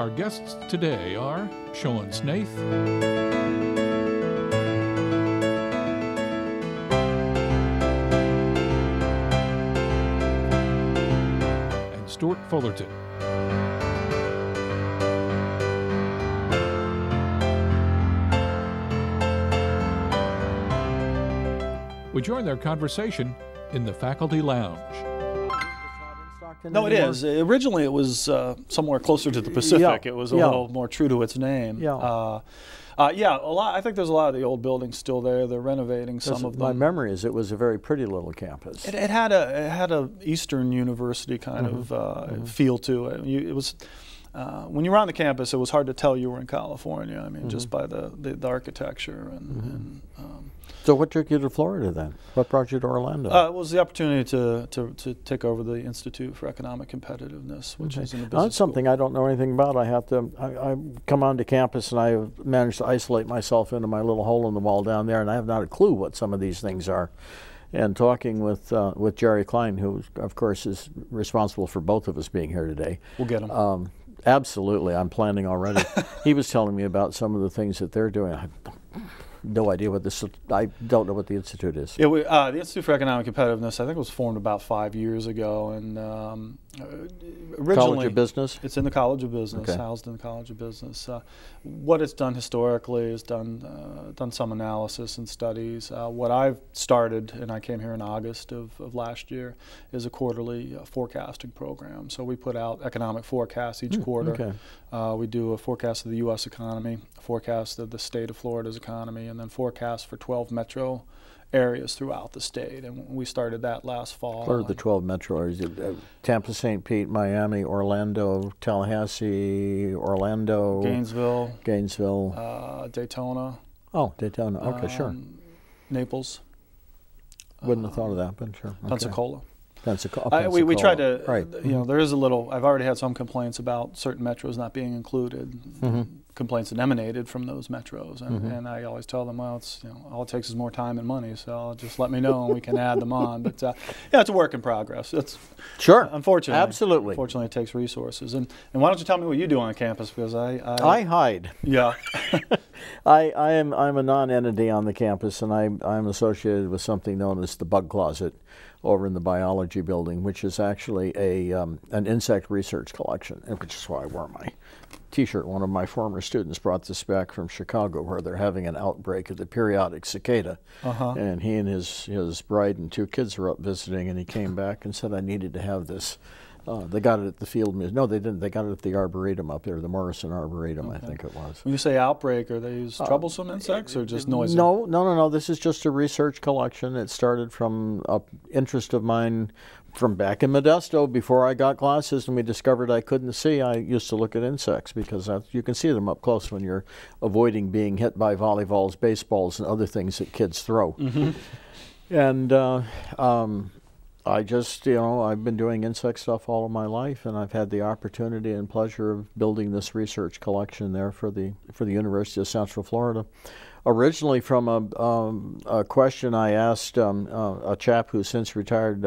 Our guests today are Sean Snaith and Stuart Fullerton. We join their conversation in the faculty lounge. No, it is. Originally, it was somewhere closer to the Pacific. It was a little more true to its name. Yeah, a lot. I think there's a lot of the old buildings still there. They're renovating some of them. My memory is it was a very pretty little campus. It had a Eastern University kind of feel to it. It was. When you were on the campus, it was hard to tell you were in California. I mean, just by the architecture and so what took you to Florida then? What brought you to Orlando? It was the opportunity to take over the Institute for Economic Competitiveness, which is in the business That's something I don't know anything about. I come onto campus and I managed to isolate myself into my little hole in the wall down there, and I have not a clue what some of these things are. And talking with Jerry Klein, who of course is responsible for both of us being here today. We'll get him. Absolutely, I'm planning already. He was telling me about some of the things that they're doing. No idea what this. I don't know what the institute is. Yeah, the Institute for Economic Competitiveness, I think, was formed about 5 years ago, and originally College of Business. It's in the College of Business, okay. Housed in the College of Business. What it's done historically is done some analysis and studies. What I've started, and I came here in August of last year, is a quarterly forecasting program. So we put out economic forecasts each quarter. Okay. We do a forecast of the U.S. economy, a forecast of the state of Florida's economy, and then forecasts for 12 metro areas throughout the state. And we started that last fall. What are the 12 metro areas? Tampa, St. Pete, Miami, Orlando, Tallahassee, Orlando, Gainesville, Daytona. Oh, Daytona. Okay, sure. Naples. Wouldn't have thought of that, but sure. Okay. Pensacola. Pensacola. We tried to, right. You know, there is a little, I've already had some complaints about certain metros not being included, complaints that emanated from those metros, and I always tell them, well, it's, you know, all it takes is more time and money, so just let me know and we can add them on. But yeah, it's a work in progress. It's sure, unfortunately, absolutely. Unfortunately, it takes resources. And why don't you tell me what you do on campus, because I hide. Yeah. I'm a non-entity on the campus, and I'm associated with something known as the bug closet over in the biology building, which is actually an insect research collection, which is why I wear my T-shirt. One of my former students brought this back from Chicago, where they're having an outbreak of the periodic cicada, and he and his bride and 2 kids were up visiting, and he came back and said, I needed to have this. They got it at the field museum. No, they didn't. They got it at the Arboretum up there, the Morrison Arboretum, I think it was. When you say outbreak, are they troublesome insects or just noisy? No. This is just a research collection. It started from an interest of mine from back in Modesto before I got glasses and we discovered I couldn't see. I used to look at insects because you can see them up close when you're avoiding being hit by volleyballs, baseballs, and other things that kids throw. And I just, I've been doing insect stuff all of my life, and I've had the opportunity and pleasure of building this research collection there for the University of Central Florida. Originally from a question I asked a chap who's since retired,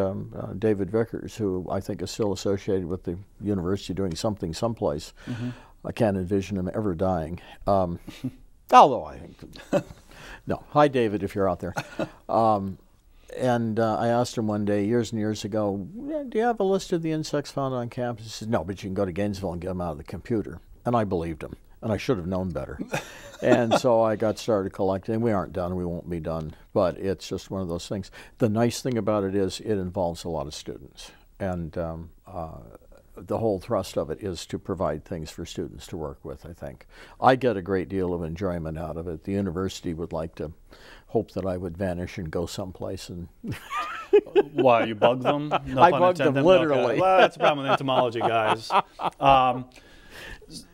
David Vickers, who I think is still associated with the university doing something someplace. I can't envision him ever dying. Although I think, no. Hi, David, if you're out there. And I asked him one day, years and years ago, do you have a list of the insects found on campus? He said, no, but you can go to Gainesville and get them out of the computer. And I believed him, and I should have known better. And so I got started collecting. We aren't done, we won't be done, but it's just one of those things. The nice thing about it is it involves a lot of students. And the whole thrust of it is to provide things for students to work with, I think. I get a great deal of enjoyment out of it. The university would like to hope that I would vanish and go someplace and... Why, you bug them? No I bugged them, literally. Okay. Well, that's the problem with entomology, guys.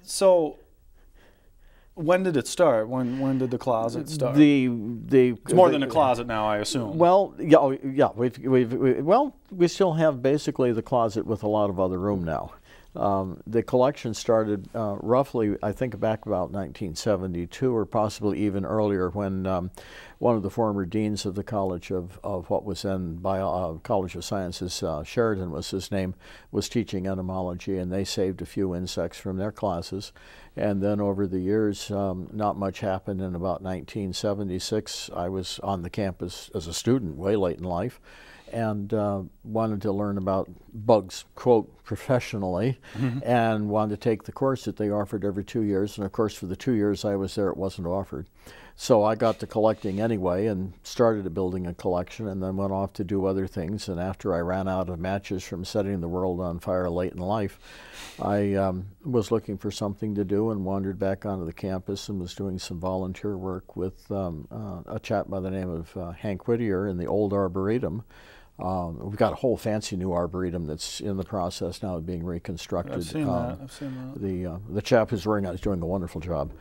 So, when did it start? When did the closet start? It's more than a closet now, I assume. Well, yeah. We still have basically the closet with a lot of other room now. The collection started roughly, I think, back about 1972 or possibly even earlier, when one of the former deans of the College of what was then College of Sciences, Sheridan was his name, was teaching entomology, and they saved a few insects from their classes. And then over the years, not much happened. In about 1976, I was on the campus as a student, way late in life, and wanted to learn about bugs, quote, professionally, and wanted to take the course that they offered every 2 years. And of course, for the 2 years I was there, it wasn't offered. So I got to collecting anyway and started building a collection, and then went off to do other things. And after I ran out of matches from setting the world on fire late in life, I was looking for something to do and wandered back onto the campus and was doing some volunteer work with a chap by the name of Hank Whittier in the old Arboretum. We've got a whole fancy new Arboretum that's in the process now of being reconstructed. I've seen that. I've seen that. The chap who's running it is doing a wonderful job.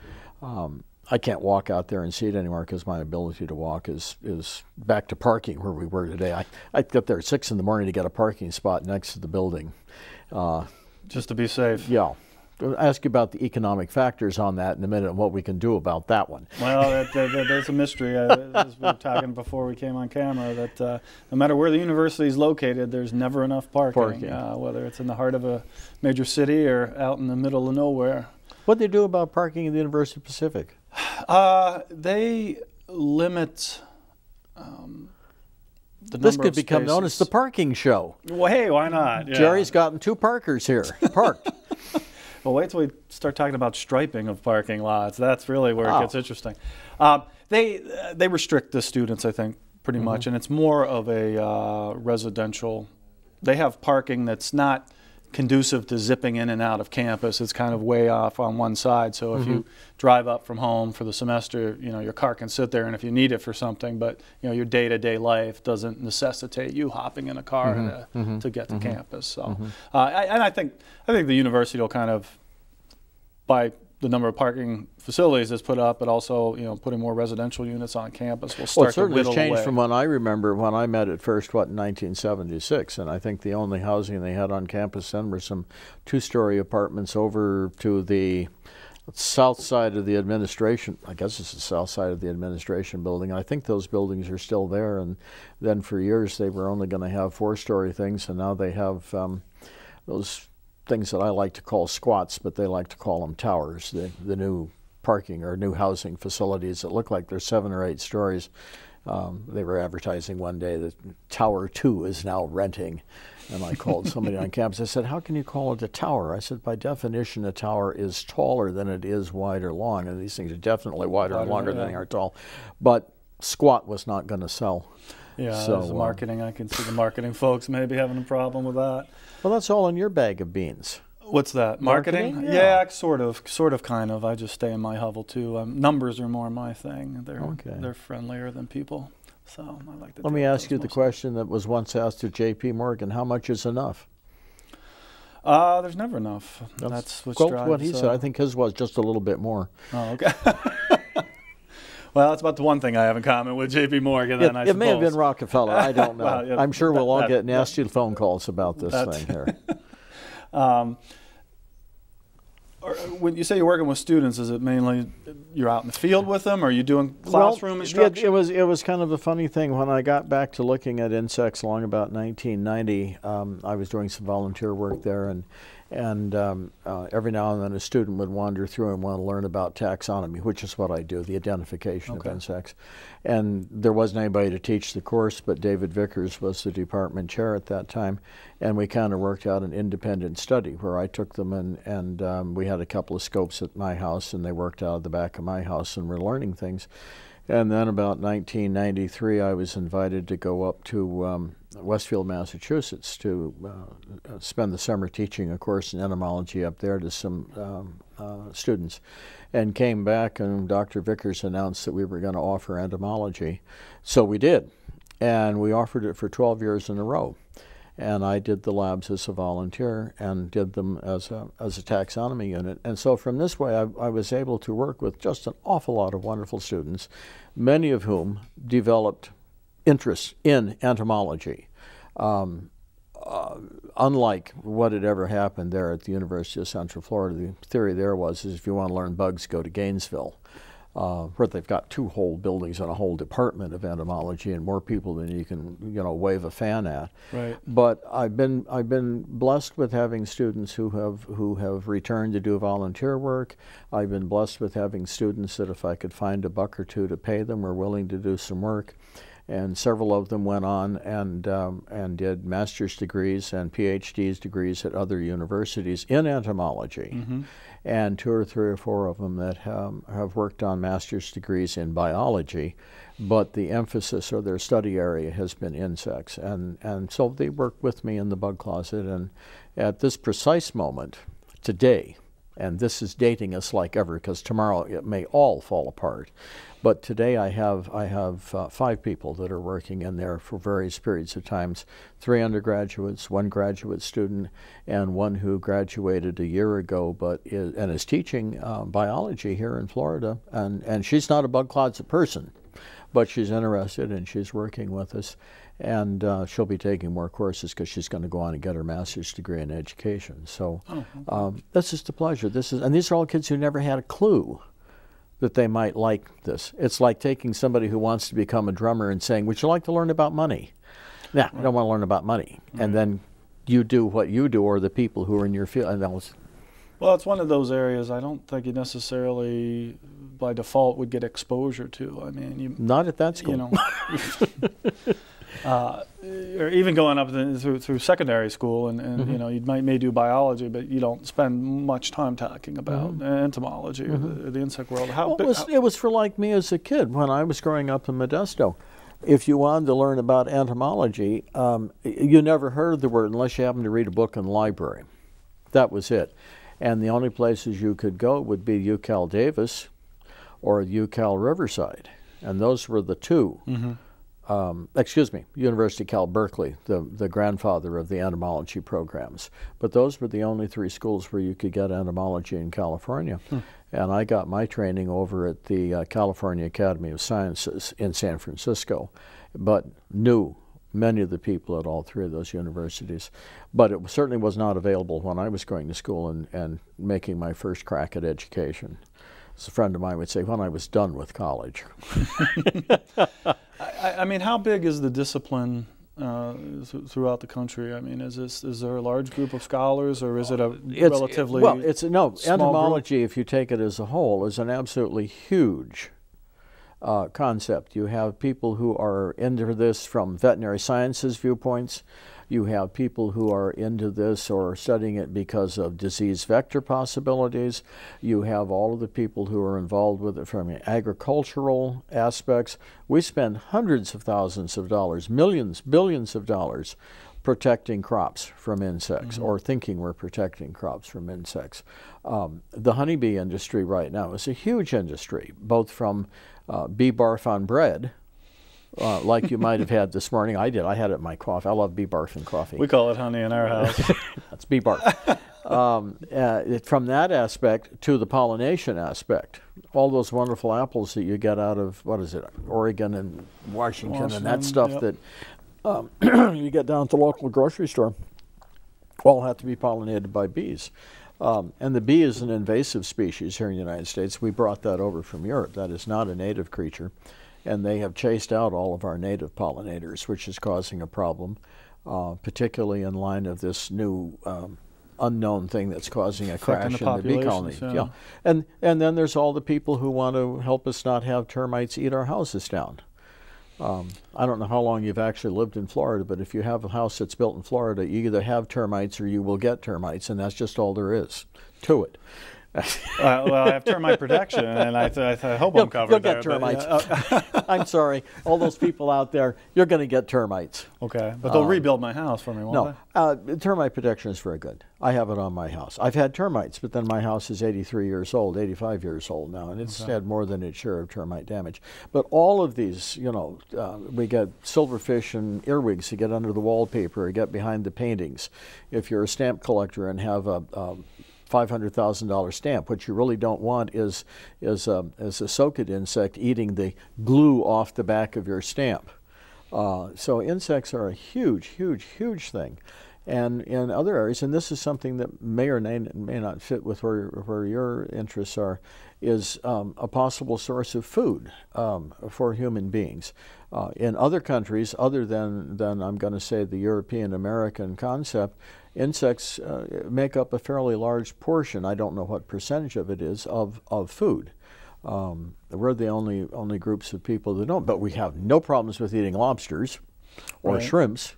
I can't walk out there and see it anymore because my ability to walk is back to parking where we were today. I get there at 6 in the morning to get a parking spot next to the building. Just to be safe. Yeah. I'll ask you about the economic factors on that in a minute and what we can do about that one. Well, there's a mystery, as we were talking before we came on camera, that no matter where the university is located, there's never enough parking. Whether it's in the heart of a major city or out in the middle of nowhere. What do they do about parking in the University of Pacific? They limit the number This could of become spaces. known as the parking show. Well, hey, why not? Yeah. Jerry's gotten 2 parkers here, parked. Well, wait till we start talking about striping of parking lots. That's really where it gets interesting. They restrict the students, I think, pretty much, and it's more of a residential. They have parking that's not conducive to zipping in and out of campus. It's kind of way off on one side. So if you drive up from home for the semester, your car can sit there, and if you need it for something, but your day-to-day life doesn't necessitate you hopping in a car to get to campus. So, and I think the university will kind of, by the number of parking facilities that's put up, but also putting more residential units on campus will start to whittle away. It certainly has changed from when I remember when I met at first, in 1976, and I think the only housing they had on campus then were some 2-story apartments over to the south side of the administration. I guess it's the south side of the administration building. I think those buildings are still there, and then for years they were only going to have 4-story things, and now they have those things that I like to call squats, but they like to call them towers, the new parking or new housing facilities that look like they're 7 or 8 stories. They were advertising one day that Tower 2 is now renting, and I called somebody on campus. I said, how can you call it a tower? I said, by definition, a tower is taller than it is wide or long, and these things are definitely wider and longer than they are tall. But squat was not going to sell. Yeah, so, the marketing, I can see the marketing folks maybe having a problem with that. Well, that's all in your bag of beans. What's that? Marketing? Yeah, sort of, kind of. I just stay in my hovel too. Numbers are more my thing. They're friendlier than people, so I like to. Let me ask you the question that was once asked to J.P. Morgan: how much is enough? There's never enough. That's what he said. I think his was just a little bit more. Oh, okay. Well, that's about the one thing I have in common with J.P. Morgan. Then I it may have been Rockefeller. I don't know. Well, yeah, I'm sure we'll all get nasty phone calls about this thing here. When you say you're working with students, is it mainly you're out in the field with them, or are you doing classroom instruction? It was kind of a funny thing. When I got back to looking at insects along about 1990, I was doing some volunteer work there, and every now and then a student would wander through and want to learn about taxonomy, which is what I do, the identification of insects. And there wasn't anybody to teach the course, but David Vickers was the department chair at that time, and we kind of worked out an independent study where I took them and we had a couple of scopes at my house, and they worked out of the back of my house and were learning things. And then about 1993, I was invited to go up to Westfield, Massachusetts to spend the summer teaching a course in entomology up there to some students, and came back, and Dr. Vickers announced that we were going to offer entomology. So we did, and we offered it for 12 years in a row. And I did the labs as a volunteer and did them as a taxonomy unit. And so from this way, I was able to work with just an awful lot of wonderful students, many of whom developed interest in entomology. unlike what had ever happened there at the University of Central Florida, the theory there was is if you want to learn bugs, go to Gainesville, where they've got 2 whole buildings and a whole department of entomology and more people than you can, wave a fan at. Right. But I've been blessed with having students who have returned to do volunteer work. I've been blessed with having students that if I could find $1 or $2 to pay them, were willing to do some work. And several of them went on and did master's degrees and PhD's degrees at other universities in entomology. Mm-hmm. And 2 or 3 or 4 of them that have worked on master's degrees in biology, but the emphasis or their study area has been insects. And so they work with me in the bug closet. And at this precise moment, today, and this is dating us like ever because tomorrow it may all fall apart, but today I have 5 people that are working in there for various periods of times, 3 undergraduates, 1 graduate student, and 1 who graduated a year ago but is teaching biology here in Florida. And she's not a bug closet person, but she's interested and she's working with us. And she'll be taking more courses because she's going to go on and get her master's degree in education. So this is the pleasure. And these are all kids who never had a clue that they might like this. It's like taking somebody who wants to become a drummer and saying, would you like to learn about money? Nah, I don't want to learn about money. And then you do what you do, or the people who are in your field. And that was, well, it's one of those areas I don't think you necessarily by default would get exposure to. I mean, not at that school. Or even going up through secondary school, and mm-hmm. You may do biology, but you don't spend much time talking about entomology or the insect world. It was for like me as a kid when I was growing up in Modesto. If you wanted to learn about entomology, you never heard the word unless you happened to read a book in the library. That was it. And the only places you could go would be UCal Davis or UCal Riverside. And those were the 2. Mm-hmm. University of Cal Berkeley, the grandfather of the entomology programs. But those were the only 3 schools where you could get entomology in California. And I got my training over at the California Academy of Sciences in San Francisco, but knew many of the people at all 3 of those universities. But it certainly was not available when I was going to school and making my first crack at education. As a friend of mine would say, when I was done with college. I mean, how big is the discipline throughout the country? I mean, is there a large group of scholars, or is it relatively entomology, group? If you take it as a whole, is an absolutely huge concept. You have people who are into this from veterinary sciences viewpoints. You have people who are into this or studying it because of disease vector possibilities. You have all of the people who are involved with it from agricultural aspects. We spend hundreds of thousands of dollars, millions, billions of dollars protecting crops from insects, or thinking we're protecting crops from insects. The honeybee industry right now is a huge industry, both from bee barf on bread, like you might have had this morning. I did. I had it in my coffee. I love bee barf in coffee. We call it honey in our house. That's bee barf. From that aspect to the pollination aspect, all those wonderful apples that you get out of, Oregon and Washington and that stuff that you get down at the local grocery store, all have to be pollinated by bees. And the bee is an invasive species here in the United States. We brought that over from Europe. That is not a native creature. And they have chased out all of our native pollinators, which is causing a problem, particularly in line of this new unknown thing that's causing a crash in the bee colony. Yeah. And then there's all the people who want to help us not have termites eat our houses down. I don't know how long you've actually lived in Florida, but if you have a house that's built in Florida, you either have termites or you will get termites, and that's just all there is to it. Well, I have termite protection, and I hope I'm covered. You'll get termites. I'm sorry. All those people out there, you're going to get termites. Okay, but they'll rebuild my house for me, won't they? Termite protection is very good. I have it on my house. I've had termites, but then my house is 83 years old, 85 years old now, and it's had more than its share of termite damage. But all of these, we get silverfish and earwigs to get under the wallpaper or get behind the paintings. If you're a stamp collector and have a $500,000 stamp, what you really don't want is a socket insect eating the glue off the back of your stamp. So insects are a huge, huge, huge thing. And in other areas, and this is something that may or may not fit with where your interests are, is a possible source of food for human beings. In other countries, other than I'm going to say the European-American concept, insects make up a fairly large portion, I don't know what percentage of it is, of food. We're the only groups of people that don't, but we have no problems with eating lobsters or shrimps.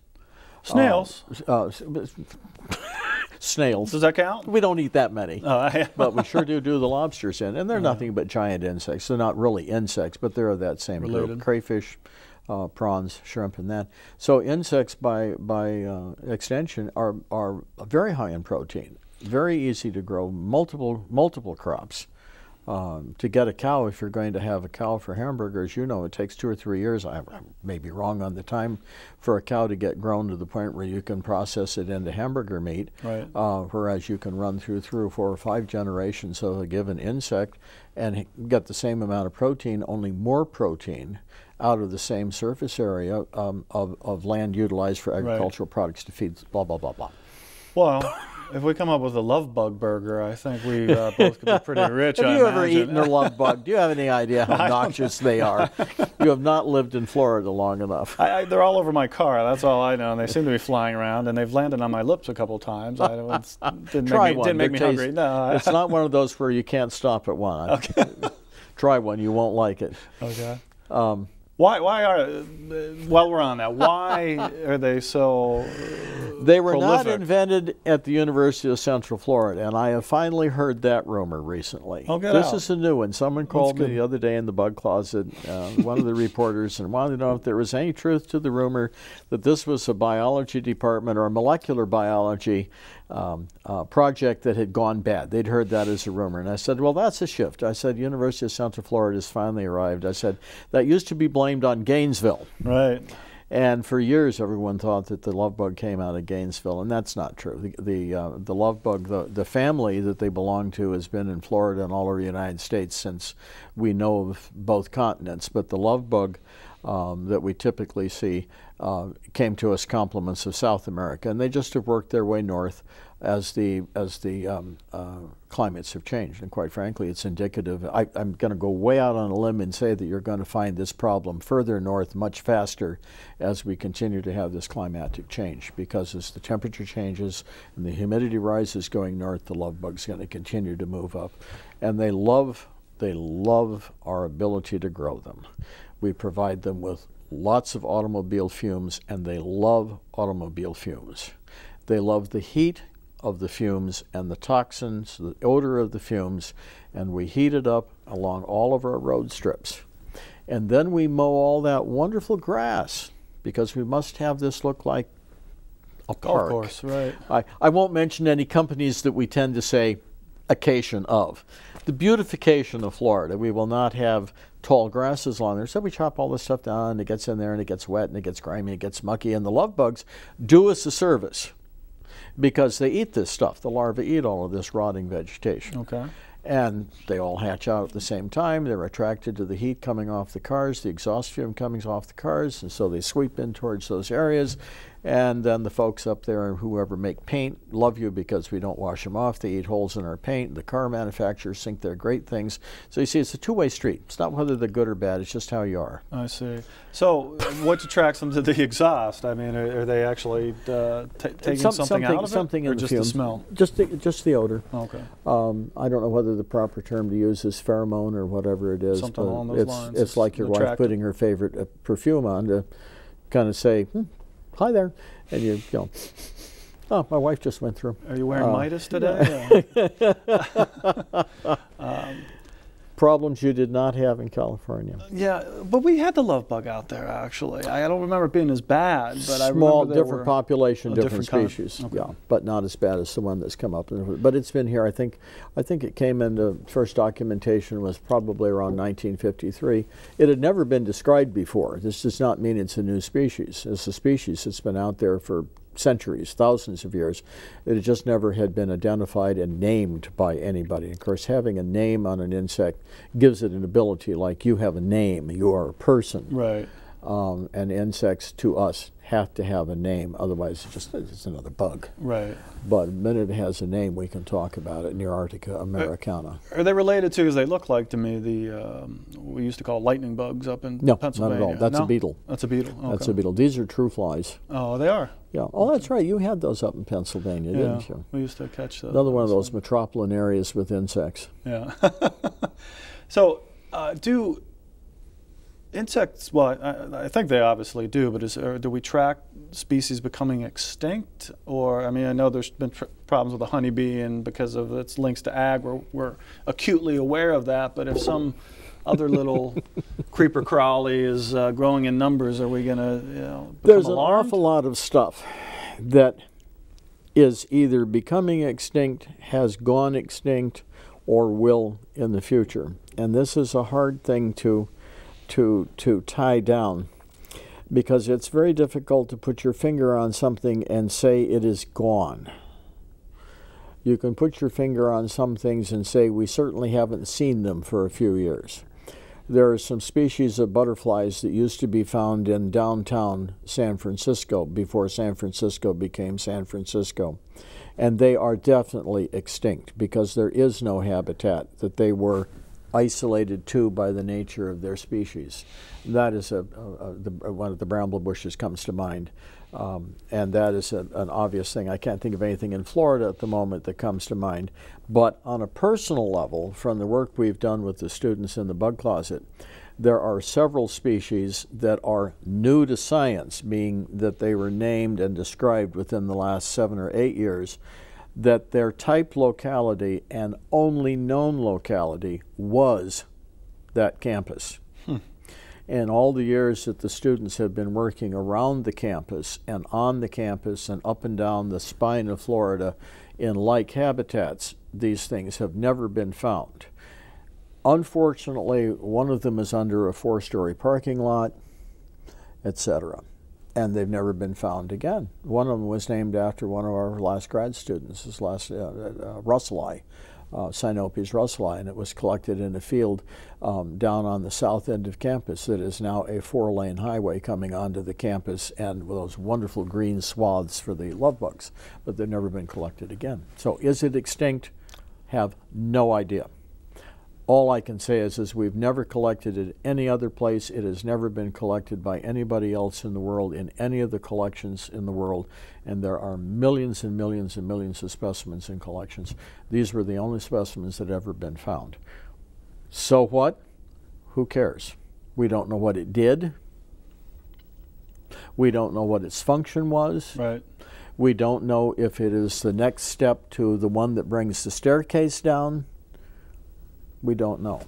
Snails. Snails. Does that count? We don't eat that many, Oh, but we sure do the lobsters in, and they're nothing but giant insects. They're not really insects, but they're of that same group. Crayfish, prawns, shrimp, and that. So insects, by extension, are very high in protein. Very easy to grow multiple crops. To get a cow, if you're going to have a cow for hamburgers, you know it takes 2 or 3 years. I may be wrong on the time for a cow to get grown to the point where you can process it into hamburger meat. Right. Whereas you can run through 3 or 4 or 5 generations of a given insect and get the same amount of protein, only more protein, out of the same surface area of land utilized for agricultural products to feed blah, blah, blah, blah. Well, if we come up with a love bug burger, I think we both could be pretty rich. Have you ever eaten a love bug? Do you have any idea how noxious they are? You have not lived in Florida long enough. They're all over my car. That's all I know. And they seem to be flying around, and they've landed on my lips a couple times. Didn't make me hungry. No, it's not one of those where you can't stop at one. Okay. Try one. You won't like it. Okay. Why are, while we're on that, why are they so They were prolific? not invented at the University of Central Florida, and I have finally heard that rumor recently. Oh, get this out. is a new one. Someone called me the other day in the bug closet, one of the reporters, and wanted to know if there was any truth to the rumor that this was a biology department or a molecular biology project that had gone bad. They'd heard that as a rumor. And I said, well, that's a shift. I said, University of Central Florida has finally arrived. I said, that used to be blamed on Gainesville. Right. And for years, everyone thought that the love bug came out of Gainesville, and that's not true. The love bug, the family that they belong to, has been in Florida and all over the United States since we know of both continents. But the love bug that we typically see came to us compliments of South America, and they just have worked their way north as the climates have changed. And quite frankly, it's indicative. I'm going to go way out on a limb and say that you're going to find this problem further north much faster as we continue to have this climatic change, because as the temperature changes and the humidity rises going north, the love bug's going to continue to move up, and they love our ability to grow them. We provide them with lots of automobile fumes, and they love automobile fumes. They love the heat of the fumes and the toxins, the odor of the fumes, and we heat it up along all of our road strips. And then we mow all that wonderful grass, because we must have this look like a park. Golf course, right. I won't mention any companies that we tend to say occasion of. The beautification of Florida, we will not have tall grasses along there, so we chop all this stuff down, and it gets in there, and it gets wet, and it gets grimy, and it gets mucky, and the love bugs do us a service because they eat this stuff. The larvae eat all of this rotting vegetation. Okay. And they all hatch out at the same time. They're attracted to the heat coming off the cars, the exhaust fume coming off the cars, and so they sweep in towards those areas. And then the folks up there, and whoever make paint, love you because we don't wash them off. They eat holes in our paint. The car manufacturers think they're great things. So you see, it's a two-way street. It's not whether they're good or bad. It's just how you are. I see. So what attracts them to the exhaust? I mean, are they actually taking something out of it? Something or in the just fumes. the smell? Just the odor. Okay. I don't know whether the proper term to use is pheromone or whatever it is. Something along those lines. It's like your wife putting her favorite perfume on to kind of say, hi there. And you go, oh, my wife just went through. Are you wearing Midas today? Problems you did not have in California. Yeah, but we had the love bug out there, actually. I don't remember it being as bad, but I remember small, they different were population, different kind. species. Okay. Yeah, but not as bad as the one that's come up. But it's been here. I think it came into first documentation was probably around 1953. It had never been described before. This does not mean it's a new species. It's a species that's been out there for centuries, thousands of years. It just never had been identified and named by anybody. Of course, having a name on an insect gives it an ability, like you have a name, you are a person. Right. and insects to us have to have a name, otherwise it's another bug. Right. But the minute it has a name, we can talk about it. Neararctica americana. Are they related to, as they look like to me, the we used to call lightning bugs up in Pennsylvania? No, not at all. That's a beetle. That's a beetle. Okay. That's a beetle. These are true flies. Oh, they are? Yeah. Oh, that's right. You had those up in Pennsylvania, didn't you? We used to catch those. Another one of those metropolitan areas with insects. Yeah. So, do insects, well, I think they obviously do, but do we track species becoming extinct? Or, I mean, I know there's been problems with the honeybee, and because of its links to ag, we're acutely aware of that, but if some other little creeper crawly is growing in numbers, are we going to become There's alarmed? an awful lot of stuff that is either becoming extinct, has gone extinct, or will in the future. And this is a hard thing to tie down, because it's very difficult to put your finger on something and say it is gone. You can put your finger on some things and say we certainly haven't seen them for a few years. There are some species of butterflies that used to be found in downtown San Francisco before San Francisco became San Francisco, and they are definitely extinct because there is no habitat that they were isolated to by the nature of their species. That is one of the bramble bushes comes to mind, and that is an obvious thing. I can't think of anything in Florida at the moment that comes to mind, but on a personal level, from the work we've done with the students in the bug closet, there are several species that are new to science, meaning that they were named and described within the last 7 or 8 years, that their type locality and only known locality was that campus. And all the years that the students have been working around the campus and on the campus and up and down the spine of Florida in like habitats, these things have never been found. Unfortunately, one of them is under a 4-story parking lot, etc. And they've never been found again. One of them was named after one of our last grad students, his last Russellii, Sinopes russellii, and it was collected in a field down on the south end of campus that is now a 4-lane highway coming onto the campus, and with those wonderful green swaths for the love bugs, but they've never been collected again. So is it extinct? Have no idea. All I can say is we've never collected it any other place. It has never been collected by anybody else in the world in any of the collections in the world, and there are millions and millions and millions of specimens in collections. These were the only specimens that have ever been found. So what? Who cares? We don't know what it did. We don't know what its function was. Right. We don't know if it is the next step to the one that brings the staircase down. We don't know.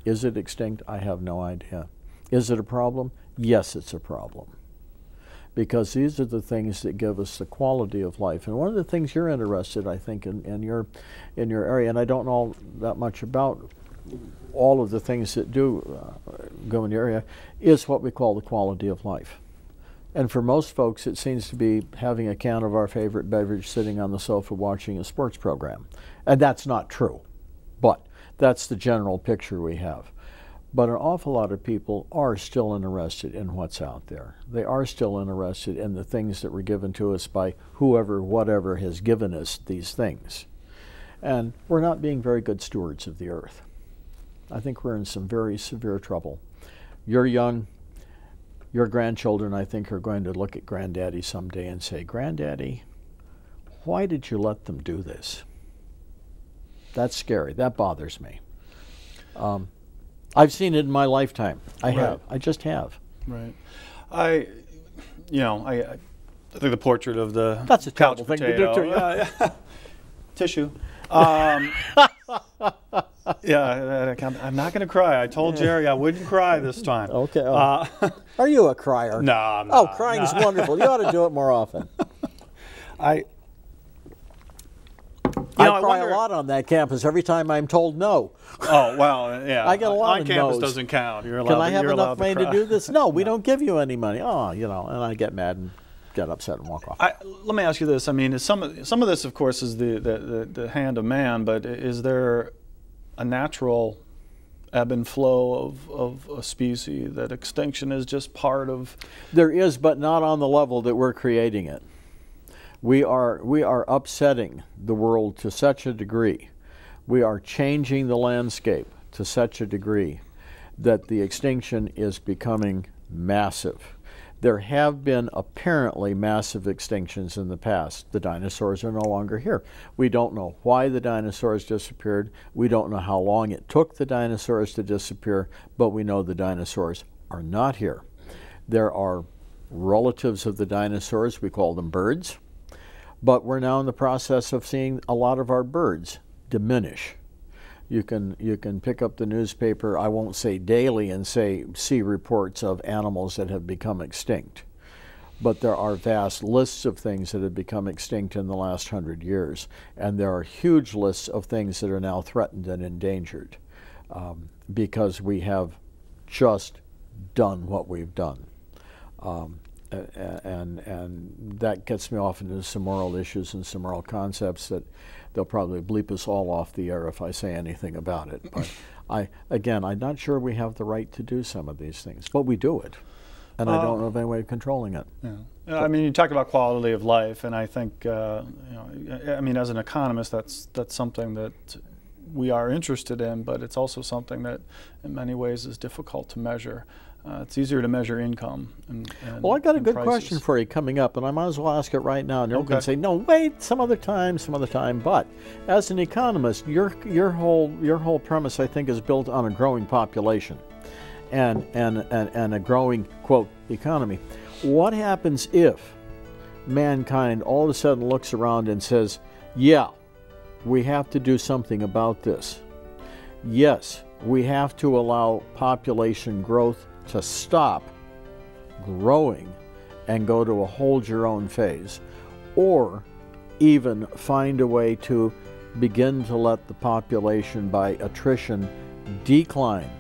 Is it extinct? I have no idea. Is it a problem? Yes, it's a problem. Because these are the things that give us the quality of life. And one of the things you're interested, I think, in your area, and I don't know that much about all of the things that do go in your area, is what we call the quality of life. And for most folks, it seems to be having a can of our favorite beverage sitting on the sofa watching a sports program. And that's not true. But that's the general picture we have. But an awful lot of people are still interested in what's out there. They are still interested in the things that were given to us by whoever, whatever has given us these things. And we're not being very good stewards of the earth. I think we're in some very severe trouble. You're young. Your grandchildren, I think, are going to look at Granddaddy someday and say, Granddaddy, why did you let them do this? That's scary. That bothers me. I've seen it in my lifetime. I have. I just have. Right. I think the portrait of the That's a couch terrible thing to do potato. to you. Tissue. Yeah, I'm not going to cry. I told Jerry I wouldn't cry this time. Okay. Are you a crier? No, I'm not. Oh, crying's wonderful. You ought to do it more often. I cry a lot on that campus every time I'm told no. Oh, well, yeah. I get a lot on of campus no's. doesn't count. You're allowed. Can I have you're enough money to do this? No, we No. don't give you any money. Oh, and I get mad and get upset and walk off. Let me ask you this. I mean, some of this, of course, is the hand of man, but is there a natural ebb and flow of a species, that extinction is just part of... There is, but not on the level that we're creating it. We are upsetting the world to such a degree. We are changing the landscape to such a degree that the extinction is becoming massive. There have been apparently massive extinctions in the past. The dinosaurs are no longer here. We don't know why the dinosaurs disappeared. We don't know how long it took the dinosaurs to disappear, but we know the dinosaurs are not here. There are relatives of the dinosaurs, we call them birds, but we're now in the process of seeing a lot of our birds diminish. You can pick up the newspaper, I won't say daily, and see reports of animals that have become extinct. But there are vast lists of things that have become extinct in the last 100 years. And there are huge lists of things that are now threatened and endangered because we have just done what we've done. And that gets me off into some moral issues and some moral concepts that they'll probably bleep us all off the air if I say anything about it. But I'm not sure we have the right to do some of these things, but we do it. And I don't know of any way of controlling it. Yeah. I mean, you talked about quality of life, and I think, I mean, as an economist, that's something that we are interested in, but it's also something that in many ways is difficult to measure. It's easier to measure income. Well, I've got a good prices. question for you coming up, and I might as well ask it right now. And you're going to say, no, wait, some other time. But as an economist, your whole premise, I think, is built on a growing population and a growing, quote, economy. What happens if mankind all of a sudden looks around and says, yeah, we have to do something about this. Yes, we have to allow population growth to stop growing and go to a hold your own phase, or even find a way to begin to let the population by attrition decline